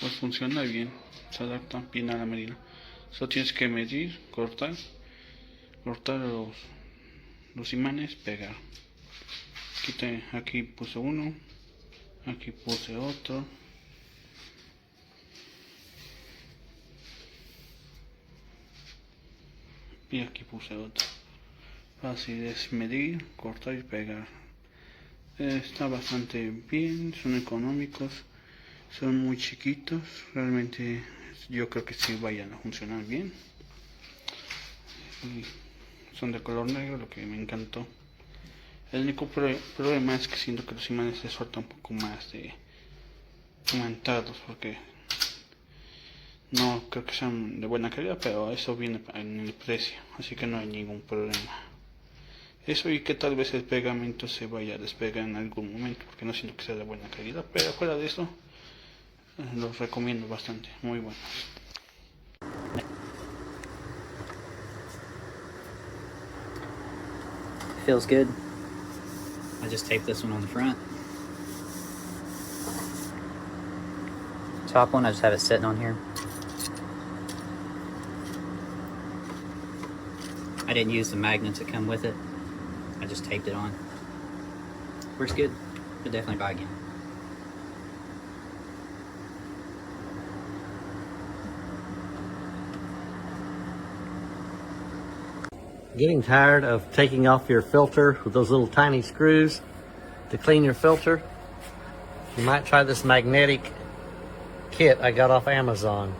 pues funciona bien, se adapta bien a la medida. Solo tienes que medir, cortar los imanes, pegar. Aquí puse uno, aquí puse otro. Y aquí puse otro. Fácil es medir, cortar y pegar. Está bastante bien, son económicos, son muy chiquitos, realmente yo creo que sí vayan a funcionar bien. Y son de color negro, lo que me encantó. El único problema es que siento que los imanes se sueltan un poco más de aumentados, porque no creo que sean de buena calidad, pero eso viene en el precio, así que no hay ningún problema. Eso, y que tal vez el pegamento se vaya a despegar en algún momento, porque no siento que sea de buena calidad, pero fuera de eso los recomiendo bastante, muy buenos. Feels good. I just taped this one on the front. Top one, I just have it sitting on here. I didn't use the magnets that come with it. I just taped it on. Works good. Could definitely buy again. Getting tired of taking off your filter with those little tiny screws to clean your filter? You might try this magnetic kit I got off Amazon.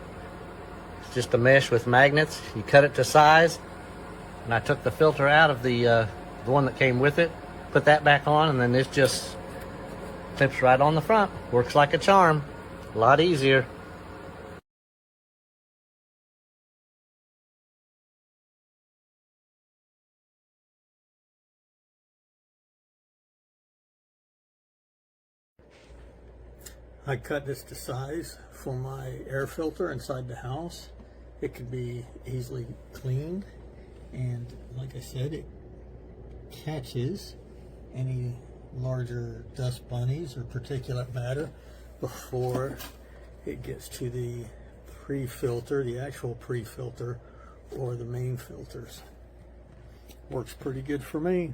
It's just a mesh with magnets. You cut it to size, and I took the filter out of the one that came with it, put that back on, and then this just clips right on the front. Works like a charm. A lot easier. I cut this to size for my air filter inside the house. It could be easily cleaned, and like I said, it catches any larger dust bunnies or particulate matter before it gets to the pre-filter, the actual pre-filter, or the main filters. Works pretty good for me.